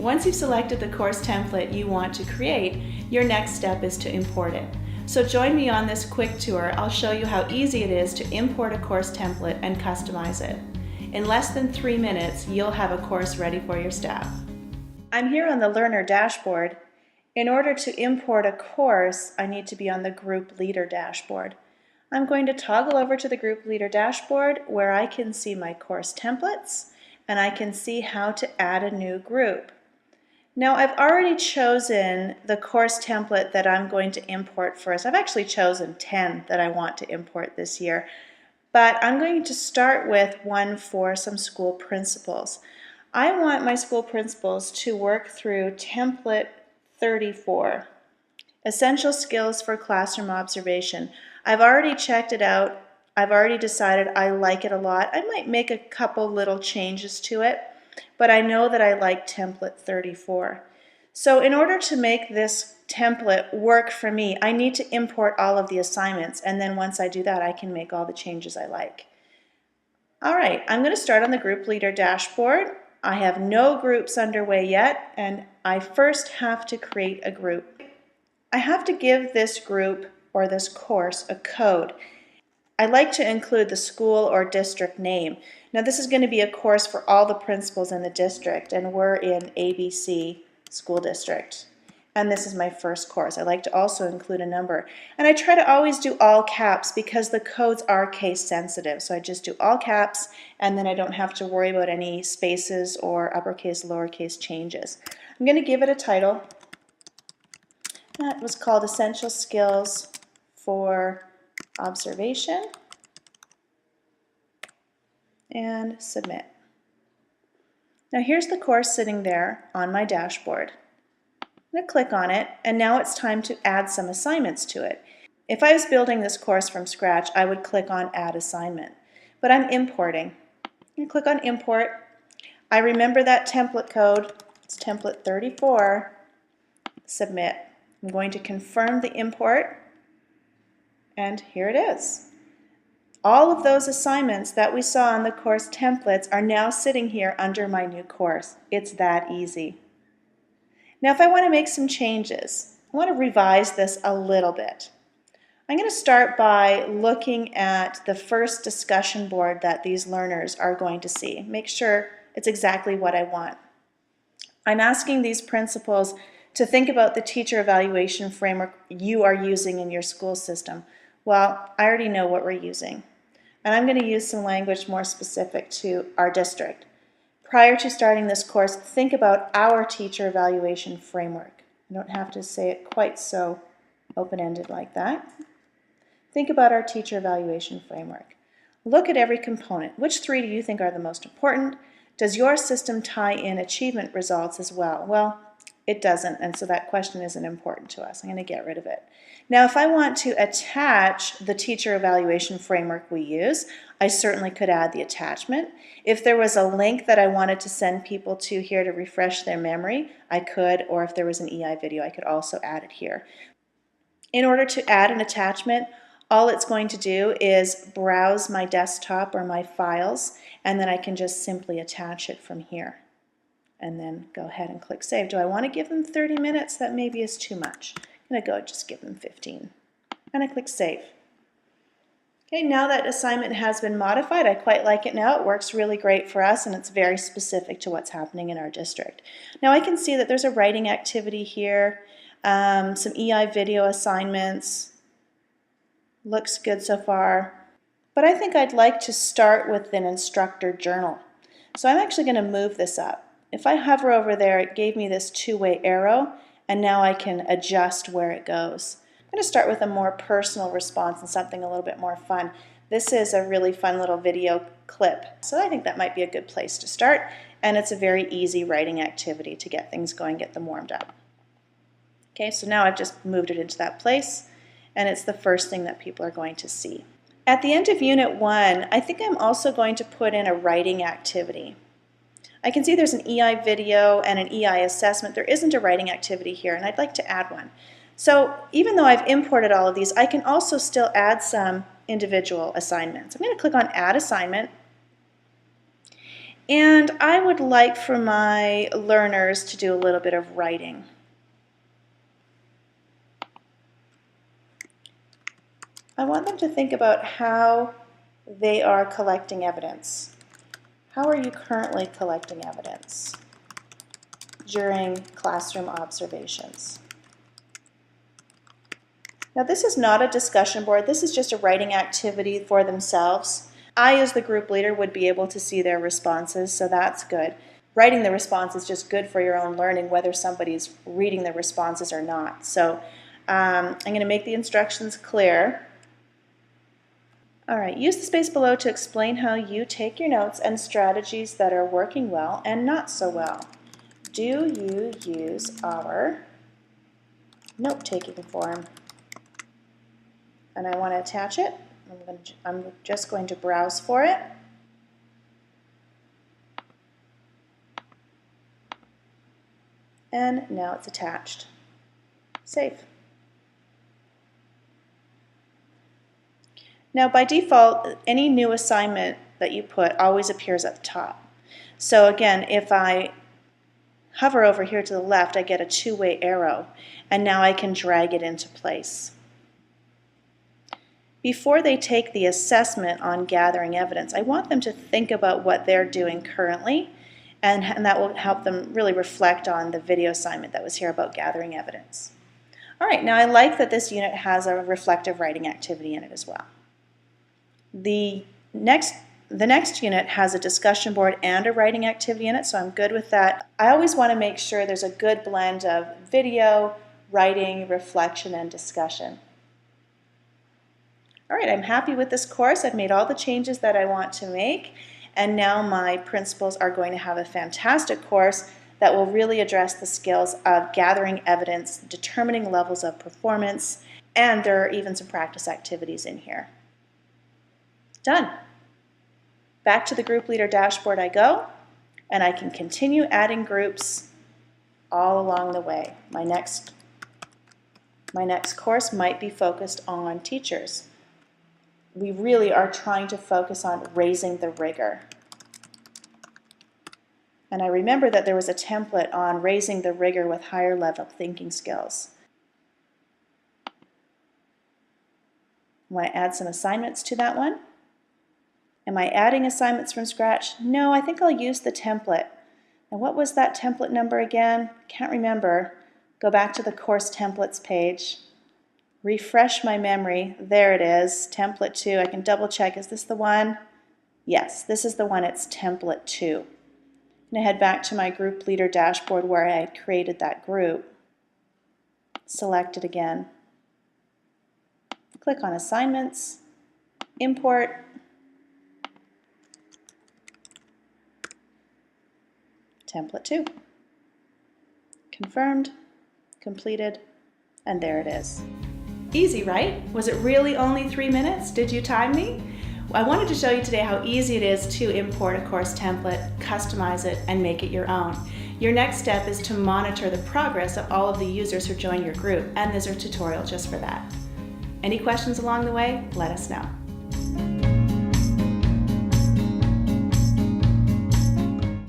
Once you've selected the course template you want to create, your next step is to import it. So join me on this quick tour. I'll show you how easy it is to import a course template and customize it. In less than 3 minutes, you'll have a course ready for your staff. I'm here on the Learner dashboard. In order to import a course, I need to be on the Group Leader dashboard. I'm going to toggle over to the Group Leader dashboard where I can see my course templates and I can see how to add a new group. Now I've already chosen the course template that I'm going to import first. I've actually chosen 10 that I want to import this year, but I'm going to start with one for some school principals. I want my school principals to work through template 34, Essential Skills for Classroom Observation. I've already checked it out. I've already decided I like it a lot. I might make a couple little changes to it, but I know that I like template 34. So in order to make this template work for me, I need to import all of the assignments, and then once I do that, I can make all the changes I like. All right, I'm going to start on the Group Leader dashboard. I have no groups underway yet, and I first have to create a group. I have to give this group or this course a code. I like to include the school or district name. Now this is going to be a course for all the principals in the district, and we're in ABC School District. And this is my first course. I like to also include a number. And I try to always do all caps because the codes are case sensitive. So I just do all caps, and then I don't have to worry about any spaces or uppercase, lowercase changes. I'm going to give it a title. That was called Essential Skills for Observation, and submit. Now here's the course sitting there on my dashboard. I'm going to click on it, and now it's time to add some assignments to it. If I was building this course from scratch, I would click on Add Assignment, but I'm importing. I'm going to click on Import. I remember that template code. It's template 34. Submit. I'm going to confirm the import, and here it is. All of those assignments that we saw on the course templates are now sitting here under my new course. It's that easy. Now if I want to make some changes, I want to revise this a little bit. I'm going to start by looking at the first discussion board that these learners are going to see. Make sure it's exactly what I want. I'm asking these principals to think about the teacher evaluation framework you are using in your school system. Well, I already know what we're using, and I'm going to use some language more specific to our district. Prior to starting this course, think about our teacher evaluation framework. I don't have to say it quite so open-ended like that. Think about our teacher evaluation framework. Look at every component. Which 3 do you think are the most important? Does your system tie in achievement results as well? Well, it doesn't, and so that question isn't important to us. I'm going to get rid of it. Now, if I want to attach the teacher evaluation framework we use, I certainly could add the attachment. If there was a link that I wanted to send people to here to refresh their memory, I could, or if there was an EI video, I could also add it here. In order to add an attachment, all it's going to do is browse my desktop or my files, and then I can just simply attach it from here. And then go ahead and click Save. Do I want to give them 30 minutes? That maybe is too much. I'm going to go just give them 15. And I click Save. Okay, now that assignment has been modified, I quite like it now. It works really great for us, and it's very specific to what's happening in our district. Now I can see that there's a writing activity here, some EI video assignments. Looks good so far. But I think I'd like to start with an instructor journal. So I'm actually going to move this up. If I hover over there, it gave me this two-way arrow, and now I can adjust where it goes. I'm going to start with a more personal response and something a little bit more fun. This is a really fun little video clip, so I think that might be a good place to start, and it's a very easy writing activity to get things going, get them warmed up. Okay, so now I've just moved it into that place, and it's the first thing that people are going to see. At the end of Unit 1, I think I'm also going to put in a writing activity. I can see there's an EI video and an EI assessment. There isn't a writing activity here, and I'd like to add one. So even though I've imported all of these, I can also still add some individual assignments. I'm going to click on Add Assignment, And I would like for my learners to do a little bit of writing. I want them to think about how they are collecting evidence. How are you currently collecting evidence during classroom observations? Now, this is not a discussion board. This is just a writing activity for themselves. I, as the group leader, would be able to see their responses, so that's good. Writing the response is just good for your own learning, whether somebody's reading the responses or not. So I'm going to make the instructions clear. All right, use the space below to explain how you take your notes and strategies that are working well and not so well. Do you use our note-taking form? And I want to attach it. I'm just going to browse for it. And now it's attached. Save. Now by default, any new assignment that you put always appears at the top. So again, if I hover over here to the left, I get a two-way arrow, and now I can drag it into place. Before they take the assessment on gathering evidence, I want them to think about what they're doing currently, and that will help them really reflect on the video assignment that was here about gathering evidence. All right, now I like that this unit has a reflective writing activity in it as well. The next unit has a discussion board and a writing activity in it, so I'm good with that. I always want to make sure there's a good blend of video, writing, reflection, and discussion. All right, I'm happy with this course. I've made all the changes that I want to make, and now my principals are going to have a fantastic course that will really address the skills of gathering evidence, determining levels of performance, and there are even some practice activities in here. Done. Back to the group leader dashboard I go, and I can continue adding groups all along the way. My next course might be focused on teachers. We really are trying to focus on raising the rigor. And I remember that there was a template on raising the rigor with higher level thinking skills. I want to add some assignments to that one. Am I adding assignments from scratch? No, I think I'll use the template. And what was that template number again? Can't remember. Go back to the course templates page. Refresh my memory. There it is, template 2. I can double check. Is this the one? Yes, this is the one. It's template 2. I'm going to head back to my group leader dashboard where I had created that group. Select it again. Click on assignments, import, template 2. Confirmed, completed, and there it is. Easy, right? Was it really only 3 minutes? Did you time me? I wanted to show you today how easy it is to import a course template, customize it, and make it your own. Your next step is to monitor the progress of all of the users who join your group, and there's a tutorial just for that. Any questions along the way? Let us know.